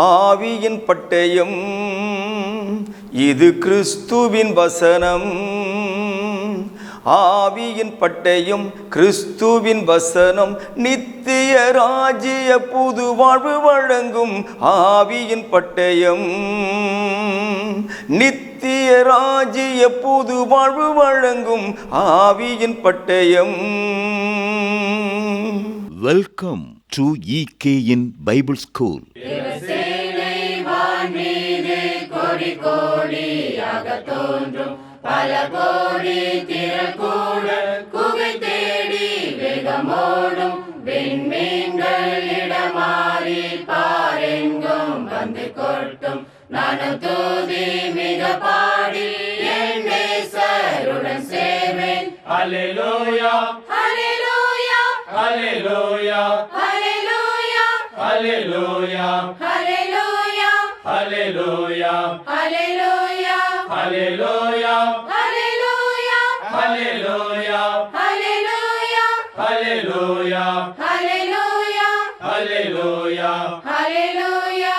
ஆவியின் பட்டயம் இது கிறிஸ்துவின் வசனம். ஆவியின் பட்டயம் கிறிஸ்துவின் வசனம் நித்திய ராஜ்ய புது வாழ்வு வழங்கும். ஆவியின் பட்டயம் நித்திய ராஜ்ய புது வாழ்வு வழங்கும். ஆவியின் பட்டயம். Welcome to EKN Bible School. கோடி கோடியாக தோன்றும் பல கோடி திரக்கூட குகை தேடி வேகமோடும் விண்மீன்கள் இடமாறி பாரெங்கும் வந்து கொட்டும். நானும் தூதி மிக பாடி என் நேசருடன் சேர்வேன். அல்லேலூயா அல்லேலூயா அல்லேலூயா அல்லேலூயா அல்லேலூயா அல்லேலூயா அல்லேலூயா அல்லேலூயா அல்லேலூயா அல்லேலூயா அல்லேலூயா அல்லேலூயா அல்லேலூயா அல்லேலூயா அல்லேலூயா அல்லேலூயா.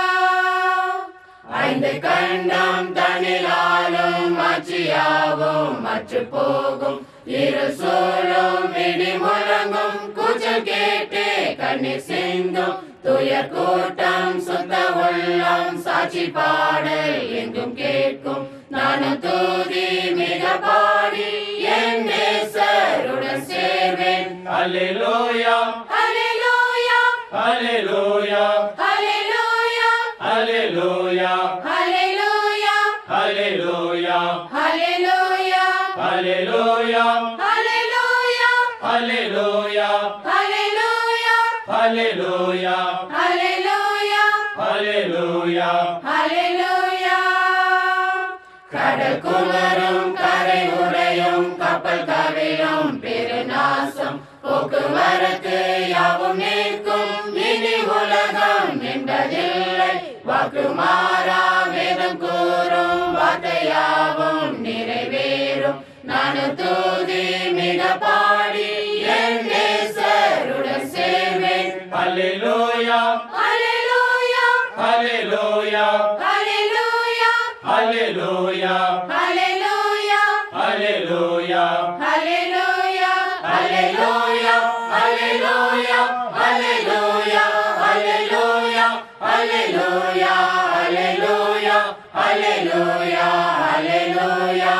ஐந்து கண்டம் தனிலாலும் ஆட்சியாவும் மற்று போகும். இருள் சூழும் இடி முழங்கும். கூச்சல் கேட்டு கண்ணீர் சிந்தும். துயர் கூட்டம் சுத்த உள்ளம் சாட்சி பாடல் எங்கும் கேட்கும். நானும் தூதி மிக பாடி என் நேசருடன் சேர்வேன். அல்லேலூயா அல்லேலூயா அல்லேலூயா அல்லேலூயா அல்லேலூயா அல்லேலூயா அல்லேலூயா அல்லேலூயா அல்லேலூயா அல்லேலூயா அல்லேலூயா அல்லேலூயா அல்லேலூயா அல்லேலூயா அல்லேலூயா அல்லேலூயா. கடல் குமரும் கரை உடையும் கப்பல் கவிழும் பெருநாசம். போக்குவரத்து யாவும் நிற்கும். இனி உலகம் என்பதில்லை. வாக்கு மாறா வேதம் கூறும் வார்த்தையாவும் நிறைவேறும். நானும் தூதி மிக பாடி என் நேசருடன் சேர்வேன். அல்லேலூயா அல்லேலூயா அல்லேலூயா அல்லேலூயா அல்லேலூயா அல்லேலூயா அல்லேலூயா அல்லேலூயா அல்லேலூயா அல்லேலூயா அல்லேலூயா அல்லேலூயா அல்லேலூயா அல்லேலூயா அல்லேலூயா அல்லேலூயா.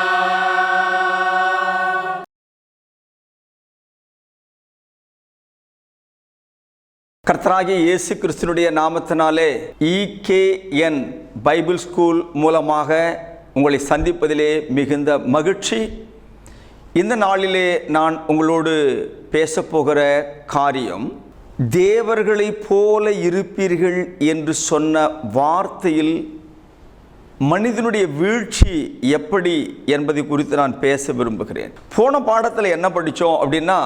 கர்த்தராகிய இயேசு கிறிஸ்துவினுடைய நாமத்தினாலே EKN பைபிள் ஸ்கூல் மூலமாக உங்களை சந்திப்பதிலே மிகுந்த மகிழ்ச்சி. இந்த நாளிலே நான் உங்களோடு பேசப்போகிற காரியம், தேவர்களைப் போல இருப்பீர்கள் என்று சொன்ன வார்த்தையில் மனிதனுடைய வீழ்ச்சி எப்படி என்பதை குறித்து நான் பேச விரும்புகிறேன். போன பாடத்தில் என்ன படித்தோம் அப்படின்னா,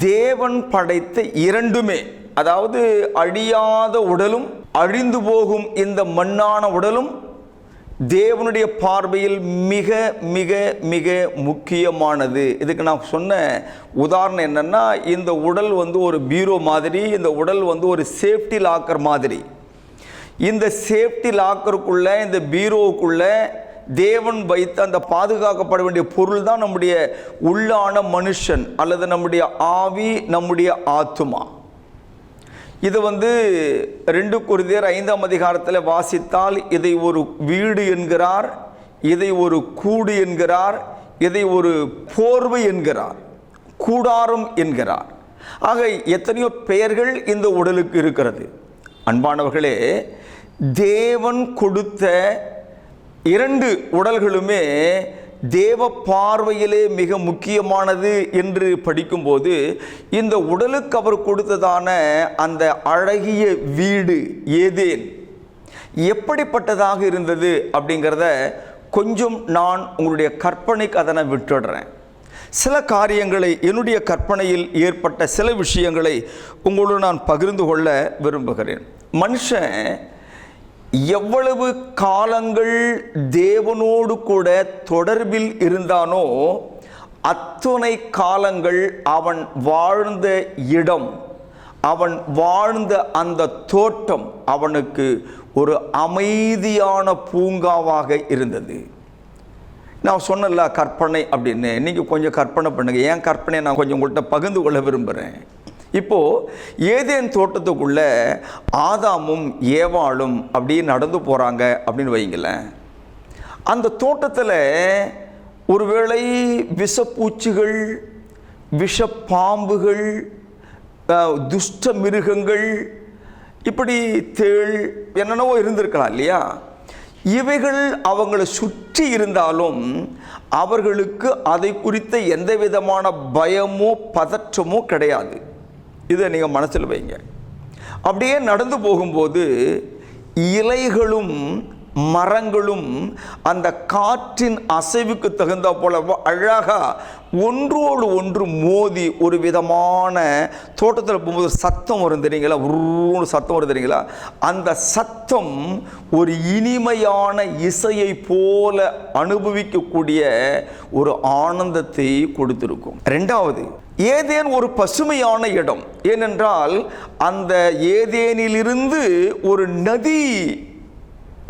தேவன் படைத்த இரண்டுமே, அதாவது அழியாத உடலும் அழிந்து போகும் இந்த மண்ணான உடலும் தேவனுடைய பார்வையில் மிக மிக மிக முக்கியமானது. இதுக்கு நான் சொன்ன உதாரணம் என்னென்னா, இந்த உடல் ஒரு பீரோ மாதிரி, இந்த உடல் ஒரு சேஃப்டி லாக்கர் மாதிரி. இந்த சேஃப்டி லாக்கருக்குள்ளே, இந்த பீரோவுக்குள்ளே தேவன் வைத்து அந்த பாதுகாக்கப்பட வேண்டிய பொருள் தான் நம்முடைய உள்ளான மனுஷன் அல்லது நம்முடைய ஆவி, நம்முடைய ஆத்துமா. இது 2 கொரிந்தியர் 5ஆம் அதிகாரத்தில் வாசித்தால் இதை ஒரு வீடு என்கிறார், இதை ஒரு கூடு என்கிறார், இதை ஒரு போர்வை என்கிறார், கூடாரம் என்கிறார். ஆக எத்தனையோ பெயர்கள் இந்த உடலுக்கு இருக்கிறது. அன்பானவர்களே, தேவன் கொடுத்த 2 உடல்களுமே தேவ பார்வையிலே மிக முக்கியமானது என்று படிக்கும்போது, இந்த உடலுக்கு அவர் கொடுத்ததான அந்த அழகிய வீடு ஏதேன் எப்படிப்பட்டதாக இருந்தது அப்படிங்கிறத கொஞ்சம் நான் உங்களுடைய கற்பனைக்கு அதனை விட்டுடுறேன். சில காரியங்களை, என்னுடைய கற்பனையில் ஏற்பட்ட சில விஷயங்களை உங்களோடு நான் பகிர்ந்து கொள்ள விரும்புகிறேன். மனுஷன் எவ்வளவு காலங்கள் தேவனோடு கூட தொடர்பில் இருந்தானோ அத்துணை காலங்கள் அவன் வாழ்ந்த இடம், அவன் வாழ்ந்த அந்த தோட்டம் அவனுக்கு ஒரு அமைதியான பூங்காவாக இருந்தது. நான் சொன்னல கற்பனை அப்படின்னு, நீங்கள் கொஞ்சம் கற்பனை பண்ணுங்க. ஏன் கற்பனையை நான் கொஞ்சம் உங்கள்கிட்ட பகிர்ந்து கொள்ள விரும்புகிறேன். இப்போது ஏதேன் தோட்டத்துக்குள்ள ஆதாமும் ஏவாளும் அப்படியே நடந்து போகிறாங்க அப்படின்னு வைங்களேன். அந்த தோட்டத்தில் ஒருவேளை விஷப்பூச்சிகள், விஷப்பாம்புகள், துஷ்ட மிருகங்கள், இப்படி தேள் என்னென்னவோ இருந்திருக்கலாம் இல்லையா? இவைகள் அவங்களை சுற்றி இருந்தாலும் அவர்களுக்கு அதை குறித்த எந்த விதமான பயமோ பதற்றமோ கிடையாது. இதை நீங்கள் மனசில் வைங்க. அப்படியே நடந்து போகும்போது இலைகளும் மரங்களும் அந்த காற்றின் அசைவுக்கு தகுந்த போல அழகாக ஒன்றோடு ஒன்று மோதி ஒரு விதமான தோட்டத்தில் போகும்போது சத்தம் வரும் தெரியுங்களா? ஒரு சத்தம் வரும் தெரியுங்களா? அந்த சத்தம் ஒரு இனிமையான இசையை போல அனுபவிக்கக்கூடிய ஒரு ஆனந்தத்தை கொடுத்திருக்கும். ரெண்டாவது, ஏதேன் ஒரு பசுமையான இடம். ஏனென்றால் அந்த ஏதேனிலிருந்து ஒரு நதி,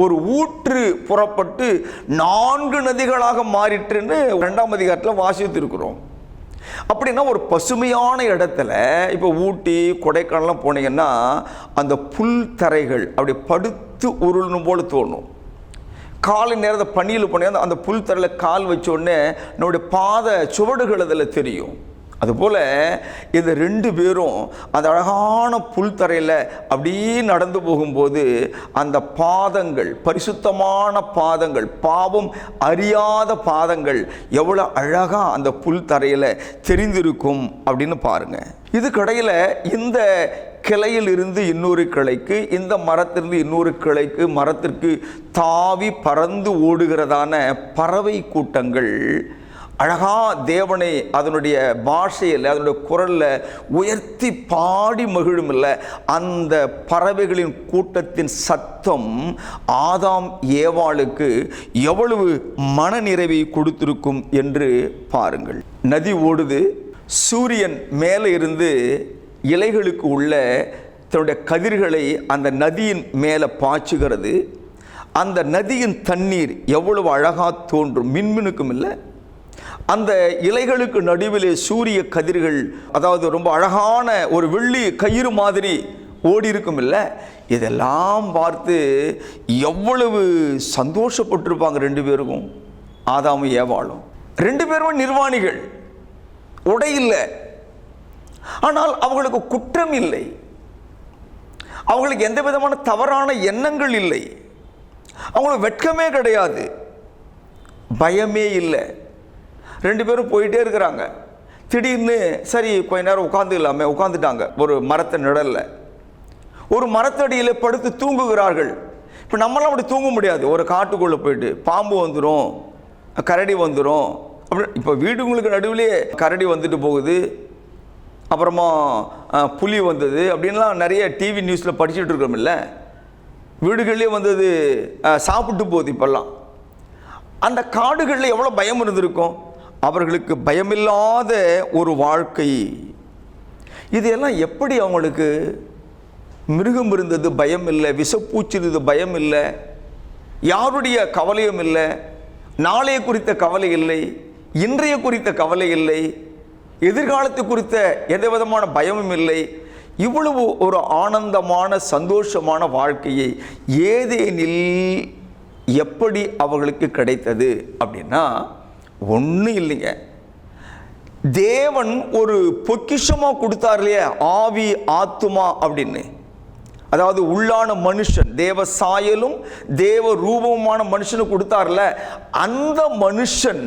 ஒரு ஊற்று புறப்பட்டு 4 நதிகளாக மாறிட்டுன்னு 2ஆம் அதிகாரத்தில் வாசித்து இருக்கிறோம். அப்படின்னா ஒரு பசுமையான இடத்துல, இப்போ ஊட்டி கொடைக்கானல்லாம் போனீங்கன்னா அந்த புல் தரைகள் அப்படி படுத்து உருளணும் போல தோணும். காலை நேரத்தை பனியில் போனீங்கன்னா அந்த புல் தரையில் கால் வச்ச உடனே நம்முடைய பாத சுவடுகள் அதில் தெரியும். அதுபோல் இந்த 2 பேரும் அந்த அழகான புல் தரையில் அப்படியே நடந்து போகும்போது அந்த பாதங்கள், பரிசுத்தமான பாதங்கள், பாவம் அறியாத பாதங்கள் எவ்வளோ அழகாக அந்த புல் தரையில் தெரிந்திருக்கும் அப்படின்னு பாருங்கள். இது கடையில் இந்த கிளையில் இருந்து இன்னொரு கிளைக்கு, இந்த மரத்திலிருந்து இன்னொரு கிளைக்கு, மரத்திற்கு தாவி பறந்து ஓடுகிறதான பறவை கூட்டங்கள் அழகா தேவனை அதனுடைய பாஷையில், அதனுடைய குரலில் உயர்த்தி பாடி மகிழும் இல்லை. அந்த பறவைகளின் கூட்டத்தின் சத்தம் ஆதாம் ஏவாளுக்கு எவ்வளவு மன நிறைவை கொடுத்திருக்கும் என்று பாருங்கள். நதி ஓடுது, சூரியன் மேலே இருந்து இலைகளுக்கு உள்ள தன்னுடைய கதிர்களை அந்த நதியின் மேலே பாய்ச்சுகிறது. அந்த நதியின் தண்ணீர் எவ்வளவு அழகாக தோன்றும், மின்மினுக்கும் இல்லை. அந்த இலைகளுக்கு நடுவிலே சூரிய கதிர்கள், அதாவது ரொம்ப அழகான ஒரு வெள்ளி கயிறு மாதிரி ஓடி இருக்கும் இல்லை. இதெல்லாம் பார்த்து எவ்வளவு சந்தோஷப்பட்டிருப்பாங்க 2 பேருக்கும், ஆதாமும் ஏவாளும். 2 பேரும் நிர்வாணிகள், உடை இல்லை, ஆனால் அவங்களுக்கு குற்றம் இல்லை, அவங்களுக்கு எந்த விதமான தவறான எண்ணங்கள் இல்லை, அவங்களுக்கு வெட்கமே கிடையாது, பயமே இல்லை. 2 பேரும் போயிட்டே இருக்கிறாங்க. திடீர்னு சரி கொஞ்ச நேரம் உட்காந்துக்கலாமே, உட்காந்துட்டாங்க ஒரு மரத்தை நிழல்ல. ஒரு மரத்தடியில் படுத்து தூங்குகிறார்கள். இப்போ நம்மளாம் அப்படி தூங்க முடியாது. ஒரு காட்டுக்குள்ளே போயிட்டு பாம்பு வந்துடும், கரடி வந்துடும் அப்படி. இப்போ வீடுங்களுக்கு நடுவிலே கரடி வந்துட்டு போகுது, அப்புறமா புலி வந்தது அப்படின்லாம் நிறைய டிவி நியூஸில் படிச்சுட்டு இருக்கிறோம் இல்லை. வீடுகள்லேயே வந்தது, சாப்பிட்டு போகுது. இப்போல்லாம் அந்த காடுகளில் எவ்வளோ பயம் இருந்திருக்கும். அவர்களுக்கு பயமில்லாத ஒரு வாழ்க்கை. இதெல்லாம் எப்படி அவங்களுக்கு? மிருகம் இருந்தது, பயம் இல்லை. விஷப்பூச்சி இருந்தது, பயம் இல்லை. யாருடைய கவலையும் இல்லை. நாளைய குறித்த கவலை இல்லை, இன்றைய குறித்த கவலை இல்லை, எதிர்காலத்தை குறித்த எந்த விதமான பயமும் இல்லை. இவ்வளவு ஒரு ஆனந்தமான சந்தோஷமான வாழ்க்கையை ஏதேனில் எப்படி அவர்களுக்கு கிடைத்தது அப்படின்னா ஒன்றும் இல்லைங்க. தேவன் ஒரு பொக்கிஷமாக கொடுத்தார் இல்லையா, ஆவி ஆத்துமா அப்படின்னு. அதாவது உள்ளான மனுஷன், தேவ சாயலும் தேவ ரூபமான மனுஷனு கொடுத்தார்ல, அந்த மனுஷன்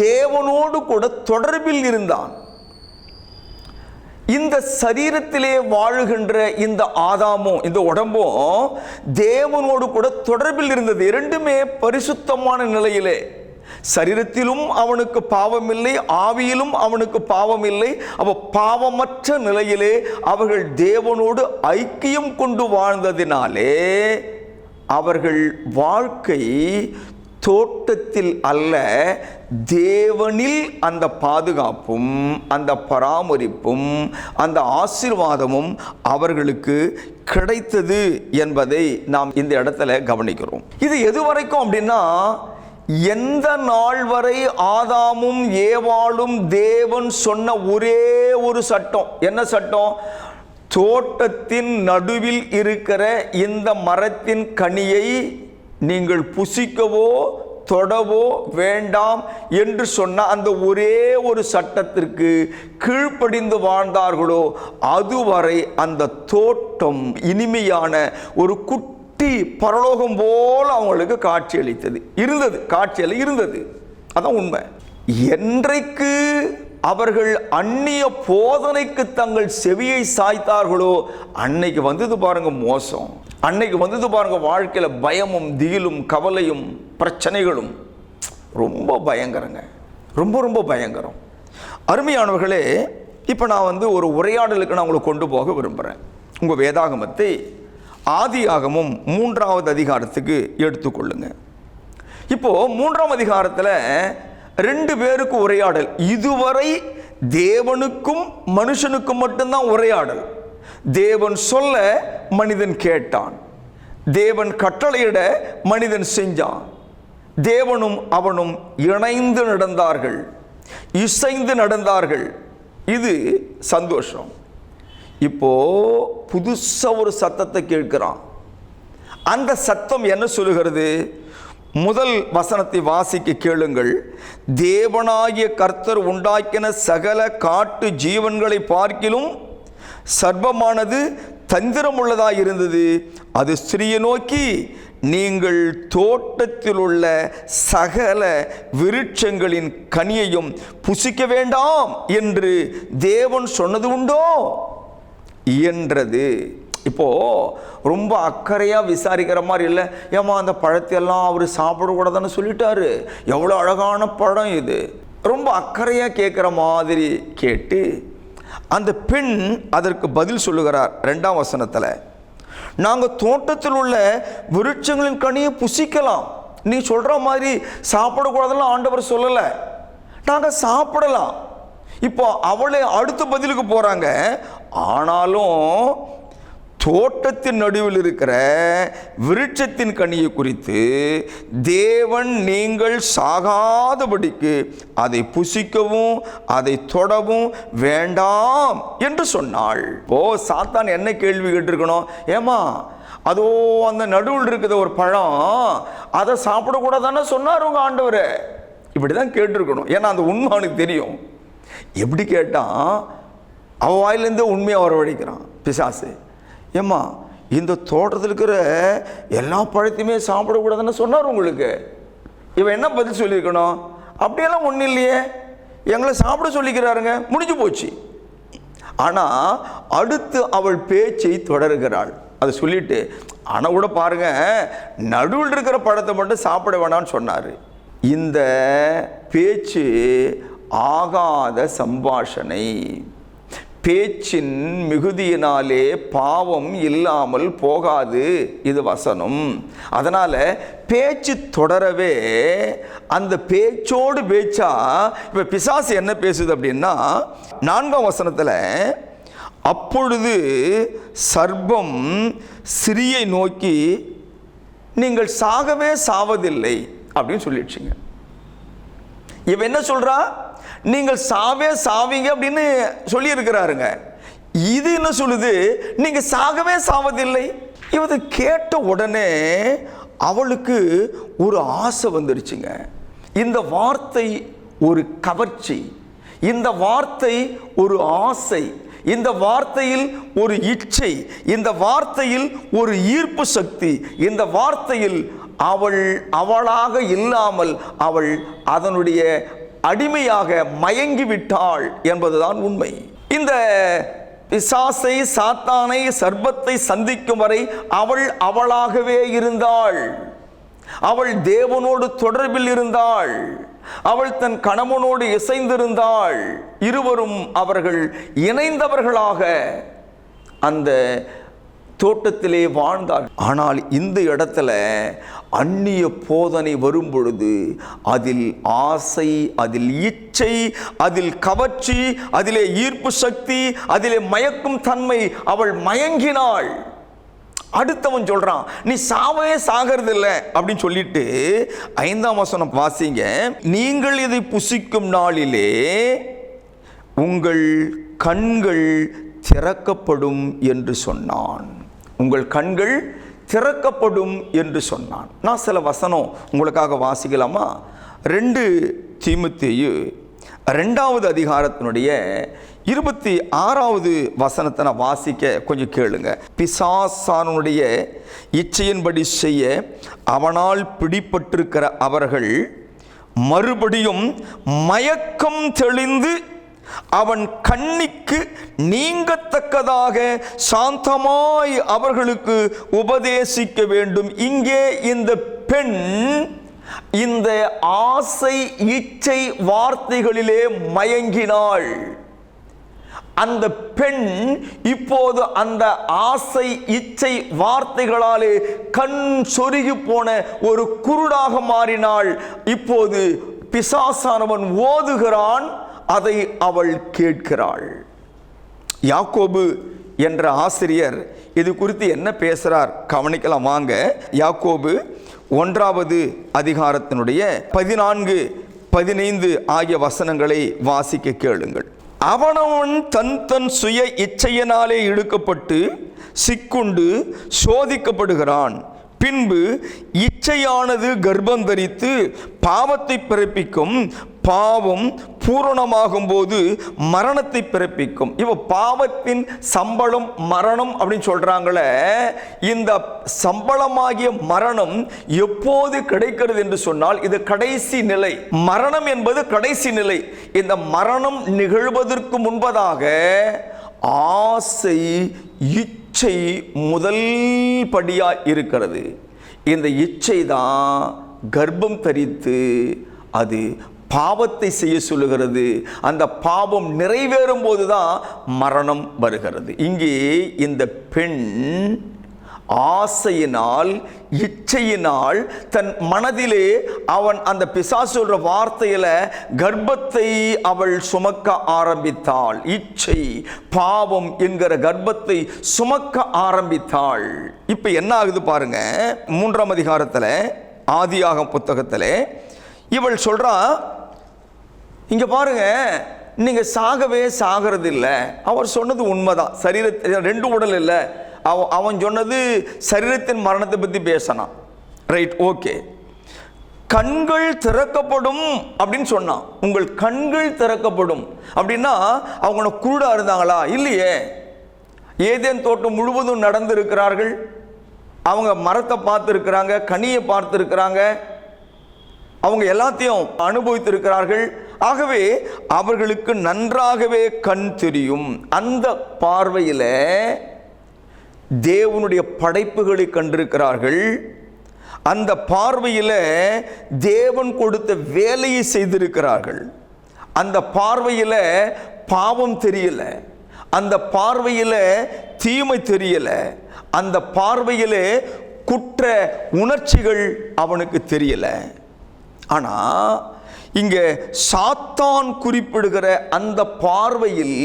தேவனோடு கூட தொடர்பில் இருந்தான். இந்த சரீரத்திலே வாழுகின்ற இந்த ஆதாமும் இந்த உடம்பும் தேவனோடு கூட தொடர்பில் இருந்தது. 2மே பரிசுத்தமான நிலையிலே. சரீரத்திலும் அவனுக்கு பாவம் இல்லை, ஆவியிலும் அவனுக்கு பாவம் இல்லை. அப்போ பாவமற்ற நிலையிலே அவர்கள் தேவனோடு ஐக்கியம் கொண்டு வாழ்ந்ததினாலே அவர்கள் வாழ்க்கை தோட்டத்தில் அல்ல, தேவனில் அந்த பாதுகாப்பும் அந்த பராமரிப்பும் அந்த ஆசீர்வாதமும் அவர்களுக்கு கிடைத்தது என்பதை நாம் இந்த இடத்துல கவனிக்கிறோம். இது எது வரைக்கும் அப்படின்னா, எந்த நாள் வரை ஆதாமும் ஏவாளும் தேவன் சொன்ன ஒரே ஒரு சட்டம். என்ன சட்டம்? தோட்டத்தின் நடுவில் இருக்கிற இந்த மரத்தின் கனியை நீங்கள் புசிக்கவோ தொடவோ வேண்டாம் என்று சொன்ன அந்த ஒரே ஒரு சட்டத்திற்கு கீழ்ப்படிந்து வாழ்ந்தார்களோ அதுவரை அந்த தோட்டம் இனிமையான ஒரு குட்டி பரலோகம் போல அவங்களுக்கு காட்சியளித்தது இருந்தது. அதான் உண்மை. என்றைக்கு அவர்கள் அந்நிய போதனைக்கு தங்கள் செவியை சாய்த்தார்களோ அன்னைக்கு வந்தது பாருங்க மோசம். அன்னைக்கு வந்தது பாருங்க வாழ்க்கையில பயமும் திகிலும் கவலையும் பிரச்சனைகளும். ரொம்ப பயங்கரங்க, ரொம்ப பயங்கரம். அருமையானவர்களே, இப்போ நான் ஒரு உரையாடலுக்கு நான் உங்களை கொண்டு போக விரும்புகிறேன். உங்கள் வேதாகமத்தை ஆதியாகமம் 3வது அதிகாரத்துக்கு எடுத்துக்கொள்ளுங்க. இப்போ 3ஆம் அதிகாரத்தில் 2 பேருக்கு உரையாடல். இதுவரை தேவனுக்கும் மனுஷனுக்கும் மட்டும்தான் உரையாடல். தேவன் சொல்ல மனிதன் கேட்டான், தேவன் கட்டளையிட மனிதன் செஞ்சான். தேவனும் அவனும் இணைந்து நடந்தார்கள், இசைந்து நடந்தார்கள். இது சந்தோஷம். இப்போ புதுசா ஒரு சத்தத்தை கேட்கிறான். அந்த சத்தம் என்ன சொல்லுகிறது? முதல் வசனத்தை வாசிக்க கேளுங்கள். தேவனாகிய கர்த்தர் உண்டாக்கின சகல காட்டு ஜீவன்களை பார்க்கிலும் சர்ப்பமானது தந்திரமுள்ளதாய் இருந்தது. அது ஸ்திரியை நோக்கி, நீங்கள் தோட்டத்தில் உள்ள சகல விருட்சங்களின் கனியையும் புசிக்க வேண்டாம் என்று தேவன் சொன்னது உண்டோ என்றது. இப்போ ரொம்ப அக்கறையா விசாரிக்கிற மாதிரி இல்லை. ஏமா அந்த பழத்தையெல்லாம் அவர் சாப்பிடக்கூடாதுன்னு சொல்லிட்டாரு, எவ்வளோ அழகான பழம் இது. ரொம்ப அக்கறையா கேட்குற மாதிரி கேட்டு அந்த பெண் அதற்கு பதில் சொல்லுகிறார் 2ஆம் வசனத்தில். நாங்கள் தோட்டத்தில் உள்ள விருட்சங்களின் கனியை புசிக்கலாம், நீ சொல்கிற மாதிரி சாப்பிடக்கூடாதுன்னு ஆண்டவர் சொல்லலை, நாங்கள் சாப்பிடலாம். இப்போ அவளே அடுத்த பதிலுக்கு போகிறாங்க. ஆனாலும் தோட்டத்தின் நடுவில் இருக்கிற விருட்சத்தின் கனியை குறித்து தேவன் நீங்கள் சாகாதபடிக்கு அதை புசிக்கவும் அதை தொடவும் வேண்டாம் என்று சொன்னாள். சாத்தான் என்ன கேள்வி கேட்டிருக்கணும்? ஏமா அதோ அந்த நடுவில் இருக்கிற ஒரு பழம், அதை சாப்பிடக்கூடாதானே சொன்னார் உங்க ஆண்டவர். இப்படிதான் கேட்டிருக்கணும். ஏன்னா அந்த உண்மை அவனுக்கு தெரியும். எப்படி கேட்டான்? அவ வாயிலேருந்தே உண்மையை வரவழைக்கிறான் பிசாசு. ஏம்மா இந்த தோட்டத்தில் இருக்கிற எல்லா பழத்தையுமே சாப்பிடக்கூடாதுன்னு சொன்னார் உங்களுக்கு. இவன் என்ன பதில் சொல்லியிருக்கணும்? அப்படியெல்லாம் ஒன்றும் இல்லையே, எங்களை சாப்பிட சொல்லிக்கிறாருங்க, முடிஞ்சு போச்சு. ஆனால் அடுத்து அவள் பேச்சை தொடருகிறாள். அதை சொல்லிட்டு, ஆனால் கூட பாருங்க, நடுவில் இருக்கிற பழத்தை மட்டும் சாப்பிட வேணாம்னு சொன்னார். இந்த பேச்சு ஆகாத சம்பாஷணை. பேச்சின் மிகுதியினாலே பாவம் இல்லாமல் போகாது, இது வசனம். அதனால பேச்சு தொடரவே அந்த பேச்சோடு பேச்சா இப்ப பிசாசு என்ன பேசுது அப்படின்னா 4ஆம் வசனத்தில், அப்பொழுது சர்ப்பம் ஸ்திரியை நோக்கி, நீங்கள் சாகவே சாவதில்லை அப்படின்னு சொல்லிடுச்சுங்க. இவன் என்ன சொல்றா? நீங்கள் சாவே சாவீங்க அப்படின்னு சொல்லி இருக்கிறாருங்க. இது என்ன சொல்லுது? நீங்க சாகவே சாவதில்லை. இவதை கேட்ட உடனே அவளுக்கு ஒரு ஆசை வந்துருச்சுங்க. இந்த வார்த்தை ஒரு கவர்ச்சி, இந்த வார்த்தை ஒரு ஆசை, இந்த வார்த்தையில் ஒரு இச்சை, இந்த வார்த்தையில் ஒரு ஈர்ப்பு சக்தி, இந்த வார்த்தையில் அவளாக இல்லாமல் அவள் அதனுடைய அடிமையாக மயங்கி விட்டாள் என்பதுதான் உண்மை. இந்த பிசாசை, சாத்தானை, சர்ப்பத்தை சந்திக்கும் வரை அவளாகவே இருந்தாள். அவள் தேவனோடு தொடர்பில் இருந்தாள். அவள் தன் கணவனோடு இசைந்திருந்தாள். இருவரும் அவர்கள் இணைந்தவர்களாக அந்த தோட்டத்திலே வாழ்ந்தார். ஆனால் இந்த இடத்துல அந்நிய போதனை வரும் பொழுது அதில் ஆசை, அதில் இச்சை, அதில் கவர்ச்சி, அதிலே ஈர்ப்பு சக்தி, அதிலே மயக்கும் தன்மை, அவள் மயங்கினாள். அடுத்தவன் சொல்றான், நீ சாவே சாகிறது இல்லை அப்படின்னு சொல்லிட்டு 5ஆம் வசனம் வாசிங்க. நீங்கள் இதை புசிக்கும் நாளிலே உங்கள் கண்கள் திறக்கப்படும் என்று சொன்னான். உங்கள் கண்கள் திறக்கப்படும் என்று சொன்னான். நான் சில வசனம் உங்களுக்காக வாசிக்கலாமா? 2 தீமோத்தேயு 2வது அதிகாரத்தினுடைய 26வது வசனத்தை நான் வாசிக்க கொஞ்சம் கேளுங்க. பிசாசானுடைய இச்சையின்படி செய்ய அவனால் பிடிபட்டிருக்கிற அவர்கள் மறுபடியும் மயக்கம் தெளிந்து அவன் கண்ணிக்கு நீங்கத்தக்கதாக சாந்தமாய் அவர்களுக்கு உபதேசிக்க வேண்டும். இங்கே இந்த பெண் இந்த ஆசை இச்சை வார்த்தைகளிலே மயங்கினாள். அந்த பெண் இப்போது அந்த ஆசை இச்சை வார்த்தைகளாலே கண் சொருகி போன ஒரு குருடாக மாறினாள். இப்போது பிசாசானவன் ஓதுகிறான், அதை அவள் கேட்கிறாள். யாக்கோபு என்ற ஆசிரியர் இது குறித்து என்ன பேசுறார் கவனிக்கலாம் வாங்க. யாக்கோபு 1வது அதிகாரத்தினுடைய 14, 15 ஆகிய வசனங்களை வாசிக்க கேளுங்கள். அவனவன் தன் சுய இச்சையினாலே இழுக்கப்பட்டு சிக்குண்டு சோதிக்கப்படுகிறான். பின்பு இச்சையானது கர்ப்பம் தரித்து பாவத்தை பிறப்பிக்கும். பாவம் பூரணமாகும் போது மரணத்தை பிறப்பிக்கும். இவ பாவத்தின் சம்பளம் மரணம் அப்படின்னு சொல்றாங்களே, இந்த சம்பளமாகிய மரணம் எப்போது கிடைக்கிறது என்று சொன்னால் இது கடைசி நிலை. மரணம் என்பது கடைசி நிலை. இந்த மரணம் நிகழ்வதற்கு முன்பதாக ஆசை இச்சை முதல் படியா இருக்கிறது. இந்த இச்சை தான் கர்ப்பம் தரித்து அது பாவத்தை செய்ய சொல்லுகிறது. அந்த பாவம் நிறைவேறும் போதுதான் மரணம் வருகிறது. இங்கே இந்த பெண் ஆசையினால் இச்சையினால் தன் மனதிலே அவன் அந்த பிசாசு சொல்ற வார்த்தையில கர்ப்பத்தை அவள் சுமக்க ஆரம்பித்தாள். இச்சை பாவம் என்கிற கர்ப்பத்தை சுமக்க ஆரம்பித்தாள். இப்ப என்ன ஆகுது பாருங்க. 3ஆம் அதிகாரத்தில் ஆதியாகம புத்தகத்தில் இவள் சொல்றா, இங்க பாருங்க, நீங்க சாகவே சாகிறது இல்லை. அவர் சொன்னது உண்மைதான். சரீரத்தில் 2 உடல் இல்லை. அவன் சொன்னது சரீரத்தின் மரணத்தை பற்றி பேசினான். Right, okay. கண்கள் திறக்கப்படும் அப்படின்னு சொன்னான். உங்கள் கண்கள் திறக்கப்படும் அப்படின்னா அவங்க குருடா இருந்தாங்களா? இல்லையே. ஏதேன் தோட்டம் முழுவதும் நடந்து இருக்கிறார்கள். அவங்க மரத்தை பார்த்து இருக்கிறாங்க, கனியை பார்த்து இருக்கிறாங்க, அவங்க எல்லாத்தையும் அனுபவித்திருக்கிறார்கள். ஆகவே அவர்களுக்கு நன்றாகவே கண் தெரியும். அந்த பார்வையில் தேவனுடைய படைப்புகளை கண்டிருக்கிறார்கள். அந்த பார்வையில் தேவன் கொடுத்த வேலையை செய்திருக்கிறார்கள். அந்த பார்வையில் பாவம் தெரியல, அந்த பார்வையில் தீமை தெரியல, அந்த பார்வையில் குற்ற உணர்ச்சிகள் அவனுக்கு தெரியல. ஆனா இங்கே சாத்தான் குறிப்பிடுகிற அந்த பார்வையில்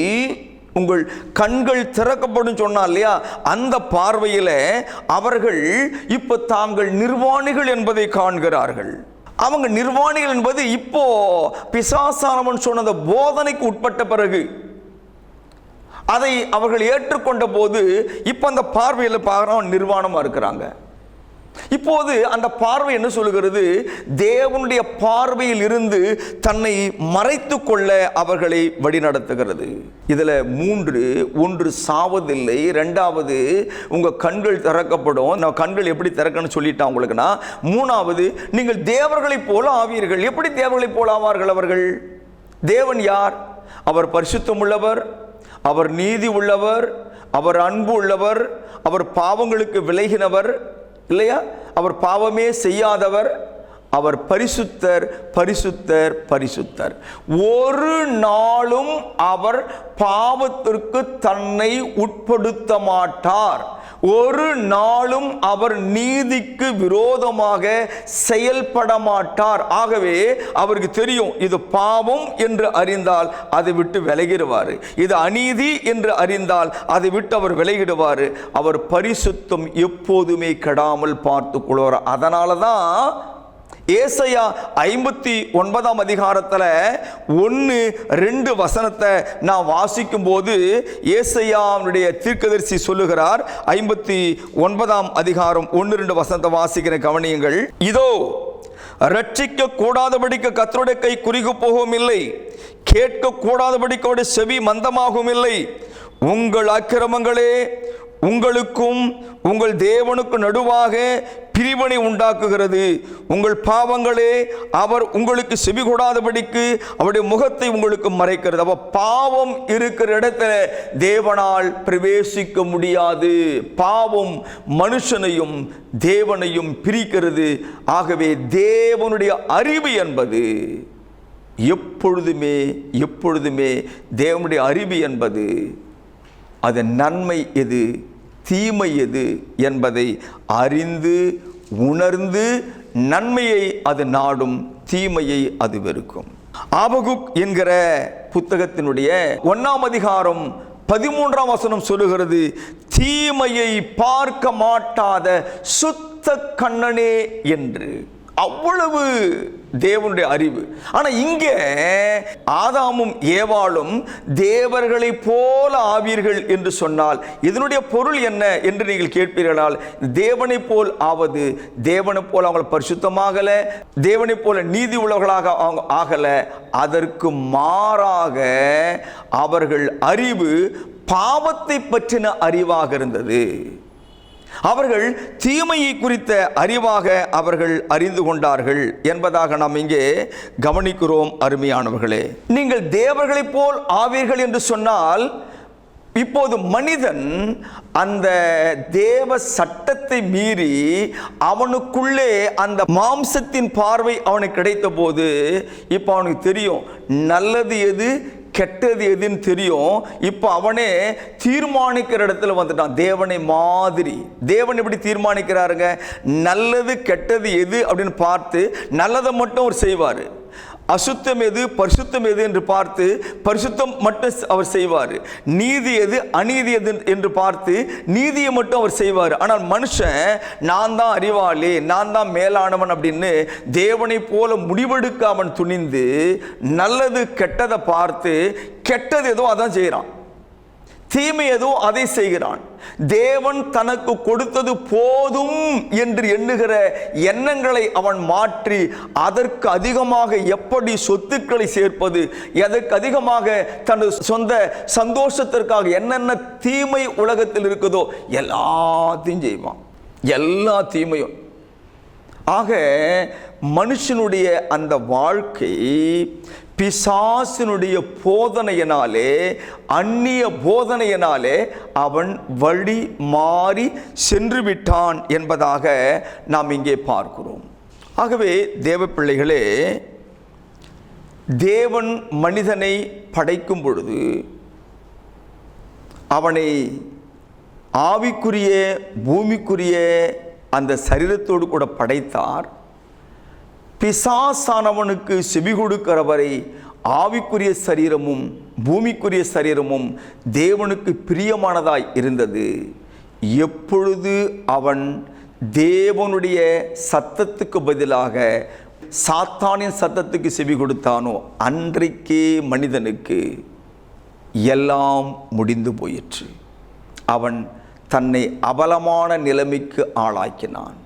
உங்கள் கண்கள் திறக்கப்படும் சொன்னா இல்லையா, அந்த பார்வையில் அவர்கள் இப்ப தாங்கள் நிர்வாணிகள் என்பதை காண்கிறார்கள். அவங்க நிர்வாணிகள் என்பது இப்போ பிசாசானவன் சொன்ன போதனைக்கு உட்பட்ட பிறகு அதை அவர்கள் ஏற்றுக்கொண்ட போது இப்ப அந்த பார்வையில் பார்க்கிறோம் நிர்வாணமா இருக்கிறாங்க. இப்போது அந்த பார்வை என்ன சொல்லுகிறது? தேவனுடைய பார்வையில் இருந்து தன்னை மறைத்து கொள்ள அவர்களை வழிநடத்துகிறது. இதுல 3, 1 சாவதில்லை, 2வது உங்க கண்கள் திறக்கப்படும். நான் கண்கள் எப்படி திறக்கணும்னு சொல்லிட்டான் உங்களுக்குன்னா. 3வது நீங்கள் தேவர்களை போல ஆவீர்கள். எப்படி தேவர்களை போல ஆவார்கள் அவர்கள்? தேவன் யார்? அவர் பரிசுத்தம் உள்ளவர், அவர் நீதி உள்ளவர், அவர் அன்பு உள்ளவர், அவர் பாவங்களுக்கு விலகினவர் இல்லையா? அவர் பாவமே செய்யாதவர், அவர் பரிசுத்தர், பரிசுத்தர், பரிசுத்தர். ஒரு நாளும் அவர் பாவத்திற்கு தன்னை உட்படுத்த மாட்டார். ஒரு நாளும் அவர் நீதிக்கு விரோதமாக செயல்பட மாட்டார். ஆகவே அவருக்கு தெரியும், இது பாவம் என்று அறிந்தால் அதை விட்டு விலகிடுவார், இது அநீதி என்று அறிந்தால் அதை விட்டு அவர் விலகிடுவார். அவர் பரிசுத்தம் எப்போதுமே கெடாமல் பார்த்து கொள்வார். அதனால தான் ஏசாயா 59 அதிகாரத்தில் 1-2 வசனத்தை நான் வாசிக்கும் போது ஏசாயாவுடைய தீர்க்கதரிசி சொல்லுகிறார். 59 அதிகாரம் 1-2 வசனத்தை வாசிக்கிற கவனியுங்கள். இதோ ரட்சிக்க கூடாதபடிக்கு கர்த்தருடைய கை குறுகி போகவும் இல்லை, கேட்க கூடாதபடிக்கு அவருடைய செவி மந்தமாகவும் இல்லை. உங்கள் அக்கிரமங்களே உங்களுக்கும் உங்கள் தேவனுக்கு நடுவாக பிரிவினை உண்டாக்குகிறது. உங்கள் பாவங்களே அவர் உங்களுக்கு செவி கொடாதபடிக்கு அவருடைய முகத்தை உங்களுக்கு மறைக்கிறது. அப்ப பாவம் இருக்கிற இடத்துல தேவனால் பிரவேசிக்க முடியாது. பாவம் மனுஷனையும் தேவனையும் பிரிக்கிறது. ஆகவே தேவனுடைய அறிவு என்பது எப்பொழுதுமே தேவனுடைய அறிவு என்பது அது நன்மை எது தீமை எது என்பதை அறிந்து உணர்ந்து நன்மையை அது நாடும், தீமையை அது வெறுக்கும். ஆபகுக் என்கிற புத்தகத்தினுடைய 1 அதிகாரம் 13 வசனம் சொல்லுகிறது, தீமையை பார்க்க மாட்டாத சுத்த கண்ணனே என்று. அவ்வளவு தேவனுடைய அறிவு. ஆனா இங்கே ஆதாமும் ஏவாளும் தேவர்களை போல ஆவீர்கள் என்று சொன்னால் இதனுடைய பொருள் என்ன என்று நீங்கள் கேட்பீர்களால், தேவனை போல் ஆவது, தேவனை போல் அவங்க பரிசுத்தமாகல, தேவனை போல நீதி உள்ளவர்களாக அவங்க ஆகல. அதற்கு மாறாக அவர்கள் அறிவு பாவத்தை பற்றின அறிவாக இருந்தது. அவர்கள் தீமையை குறித்த அறிவாக அவர்கள் அறிந்து கொண்டார்கள் என்பதாக நாம் இங்கே கவனிக்கிறோம். அருமையானவர்களே, நீங்கள் தேவர்களைப் போல் ஆவீர்கள் என்று சொன்னால், இப்போது மனிதன் அந்த தேவ சட்டத்தை மீறி அவனுக்குள்ளே அந்த மாம்சத்தின் பார்வை அவனுக்கு கிடைத்த போது இப்போ அவனுக்கு தெரியும் நல்லது எது கெட்டது எதுன்னு தெரியும். இப்போ அவனே தீர்மானிக்கிற இடத்துல வந்துட்டான். தேவனை மாதிரி தேவன் எப்படி தீர்மானிக்கிறாருங்க, நல்லது கெட்டது எது அப்படின்னு பார்த்து நல்லதை மட்டும் அவர் செய்வார். அசுத்தம் எது பரிசுத்தம் எது என்று பார்த்து பரிசுத்தம் மட்டும் அவர் செய்வார். நீதி எது அநீதி எது என்று பார்த்து நீதியை மட்டும் அவர் செய்வார். ஆனால் மனுஷன் நான் தான் அறிவாளி, நான் தான் மேலானவன் அப்படின்னு தேவனை போல முடிவெடுக்க அவன் துணிந்து நல்லது கெட்டதை பார்த்து கெட்டது ஏதோ அதான் செய்கிறான், தீமை ஏதோ அதை செய்கிறான். தேவன் தனக்கு கொடுத்தது போதும் என்று எண்ணுகிற எண்ணங்களை அவன் மாற்றி அதற்கு அதிகமாக எப்படி சொத்துக்களை சேர்ப்பது, எதற்கு அதிகமாக தனது சொந்த சந்தோஷத்திற்காக என்னென்ன தீமை உலகத்தில் இருக்குதோ எல்லாத்தையும் செய்வான், எல்லா தீமையும். ஆக மனுஷனுடைய அந்த வாழ்க்கை பிசாசினுடைய போதனையினாலே, அந்நிய போதனையினாலே அவன் வழி மாறி சென்று விட்டான் என்பதாக நாம் இங்கே பார்க்கிறோம். ஆகவே தேவ பிள்ளைகளே, தேவன் மனிதனை படைக்கும் பொழுது அவனை ஆவிக்குரிய பூமிக்குரிய அந்த சரீரத்தோடு கூட படைத்தார். பிசாசானவனுக்கு செவி கொடுக்கிறவரை ஆவிக்குரிய சரீரமும் பூமிக்குரிய சரீரமும் தேவனுக்கு பிரியமானதாய் இருந்தது. எப்பொழுது அவன் தேவனுடைய சத்தத்துக்கு பதிலாக சாத்தானின் சத்தத்துக்கு செவி கொடுத்தானோ அன்றைக்கே மனிதனுக்கு எல்லாம் முடிந்து போயிற்று. அவன் தன்னை அபலமான நிலைமைக்கு ஆளாக்கினான்.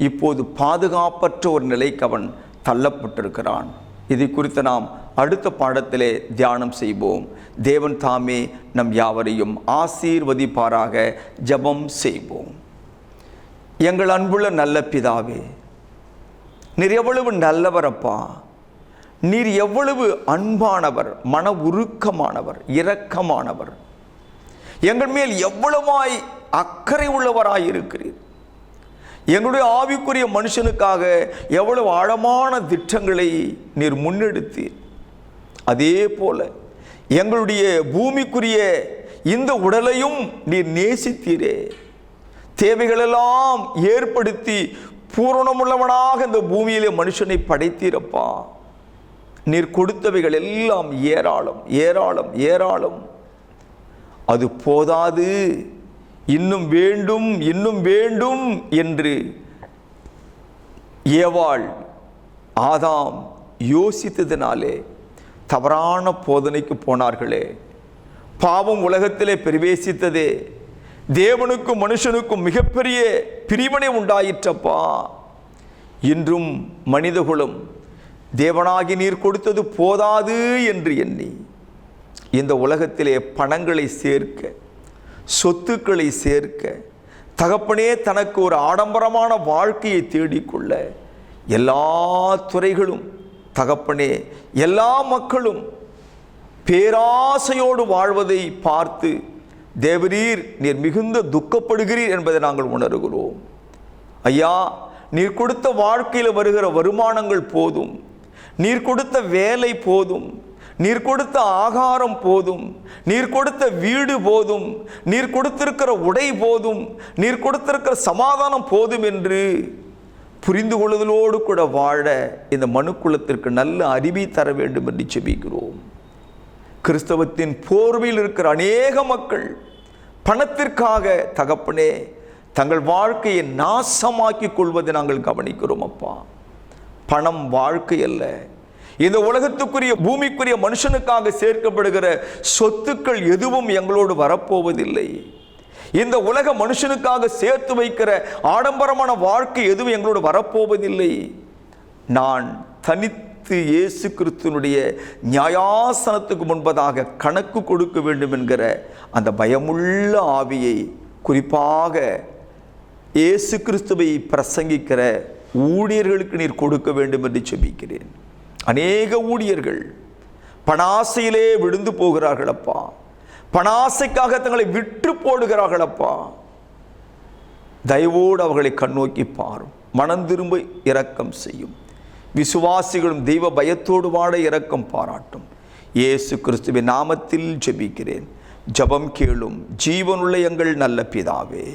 இப்போது பாதுகாப்பற்ற ஒரு நிலைக்கு அவன் தள்ளப்பட்டிருக்கிறான். இதை குறித்து நாம் அடுத்த பாடத்திலே தியானம் செய்வோம். தேவன் தாமே நம் யாவரையும் ஆசீர்வதிப்பாராக. ஜெபம் செய்வோம். எங்கள் அன்புள்ள நல்ல பிதாவே, நீர் எவ்வளவு நல்லவரப்பா, நீர் எவ்வளவு அன்பானவர், மன உருக்கமானவர், இரக்கமானவர், எங்கள் மேல் எவ்வளவாய் அக்கறை உள்ளவராய் இருக்கிறீர். எங்களுடைய ஆவிக்குரிய மனுஷனுக்காக எவ்வளவு ஆழமான திட்டங்களை நீர் முன்னெடுத்தீர். அதே போல எங்களுடைய பூமிக்குரிய இந்த உடலையும் நீர் நேசித்தீரே. தேவைகளெல்லாம் ஏற்படுத்தி பூரணமுள்ளவனாக இந்த பூமியிலே மனுஷனை படைத்தீரப்பா. நீர் கொடுத்தவைகள் எல்லாம் ஏராளம் ஏராளம் ஏராளம். அது போதாது, இன்னும் வேண்டும் இன்னும் வேண்டும் என்று ஏவாள் ஆதாம் யோசித்ததினாலே தவறான போதனைக்கு போனார்களே. பாவம் உலகத்திலே பிரவேசித்ததே. தேவனுக்கும் மனுஷனுக்கும் மிகப்பெரிய பிரிவினை உண்டாயிற்றப்பா. இன்றும் மனிதகுலம் தேவனாகி நீர் கொடுத்தது போதாது என்று எண்ணி இந்த உலகத்திலே பணங்களை சேர்க்க, சொத்துக்களை சேர்க்க, தகப்பனே தனக்கு ஒரு ஆடம்பரமான வாழ்க்கையை தேடிக்கொள்ள எல்லா துறைகளும் தகப்பனே எல்லா மக்களும் பேராசையோடு வாழ்வதை பார்த்து தேவரீர் நீர் மிகுந்த துக்கப்படுகிறீர் என்பதை நாங்கள் உணர்கிறோம். ஐயா, நீர் கொடுத்த வாழ்க்கையில் வருகிற வருமானங்கள் போதும், நீர் கொடுத்த வேலை போதும், நீர் கொடுத்த ஆகாரம் போதும், நீர் கொடுத்த வீடு போதும், நீர் கொடுத்திருக்கிற உடை போதும், நீர் கொடுத்திருக்கிற சமாதானம் போதும் என்று புரிந்து கொள்ளுதலோடு கூட வாழ இந்த மனுக்குலத்திற்கு நல்ல அறிவை தர வேண்டும் என்று செபிக்கிறோம். கிறிஸ்தவத்தின் போர்வையில் இருக்கிற அநேக மக்கள் பணத்திற்காக தகப்பனே தங்கள் வாழ்க்கையை நாசமாக்கி கொள்வதை நாங்கள் கவனிக்கிறோம் அப்பா. பணம் வாழ்க்கை அல்ல. இந்த உலகத்துக்குரிய பூமிக்குரிய மனுஷனுக்காக சேர்க்கப்படுகிற சொத்துக்கள் எதுவும் எங்களோடு வரப்போவதில்லை. இந்த உலக மனுஷனுக்காக சேர்த்து வைக்கிற ஆடம்பரமான வாழ்க்கை எதுவும் எங்களோடு வரப்போவதில்லை. நான் தனித்து இயேசு கிறிஸ்துவனுடைய நியாயாசனத்துக்கு முன்பதாக கணக்கு கொடுக்க வேண்டும் என்கிற அந்த பயமுள்ள ஆவியை குறிப்பாக இயேசு கிறிஸ்துவை பிரசங்கிக்கிற ஊழியர்களுக்கு நீர் கொடுக்க வேண்டும் என்று செபிக்கிறேன். அநேக ஊழியர்கள் பணாசையிலே விழுந்து போகிறார்களப்பா. பணாசைக்காக தங்களை விட்டு போடுகிறார்களப்பா. தயவோடு அவர்களை கண்ணோக்கி பாரும். மனம் திரும்ப இரக்கம் செய்யும். விசுவாசிகளும் தெய்வ பயத்தோடு வாழ இரக்கம் பாராட்டும். இயேசு கிறிஸ்துவின் நாமத்தில் ஜெபிக்கிறேன். ஜெபம் கேளும் ஜீவனுள்ள எங்கள் நல்ல பிதாவே,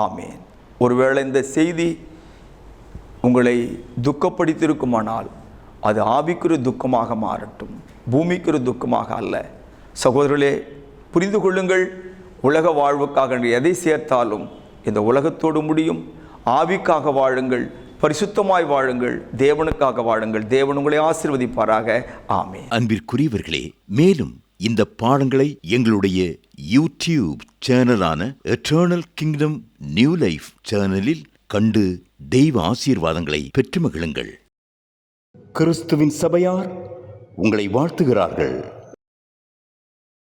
ஆமேன். ஒருவேளை இந்த செய்தி உங்களை துக்கப்படுத்தியிருக்குமானால் அது ஆவிக்குரிய துக்கமாக மாறட்டும், பூமிக்குரிய துக்கமாக அல்ல. சகோதரர்களே, புரிந்து கொள்ளுங்கள். உலக வாழ்வுக்காக எதை சேர்த்தாலும் இந்த உலகத்தோடு முடியும். ஆவிக்காக வாழுங்கள், பரிசுத்தமாய் வாழுங்கள், தேவனுக்காக வாழுங்கள். தேவன் உங்களை ஆசீர்வதிப்பாராக. ஆமென். அன்பிற்குரியவர்களே, மேலும் இந்த பாடங்களை எங்களுடைய யூடியூப் சேனலான எட்டர்னல் கிங்டம் நியூ லைஃப் சேனலில் கண்டு தெய்வ ஆசீர்வாதங்களை பெற்று மகிழுங்கள். கிறிஸ்துவின் சபையார் உங்களை வாழ்த்துகிறார்கள்.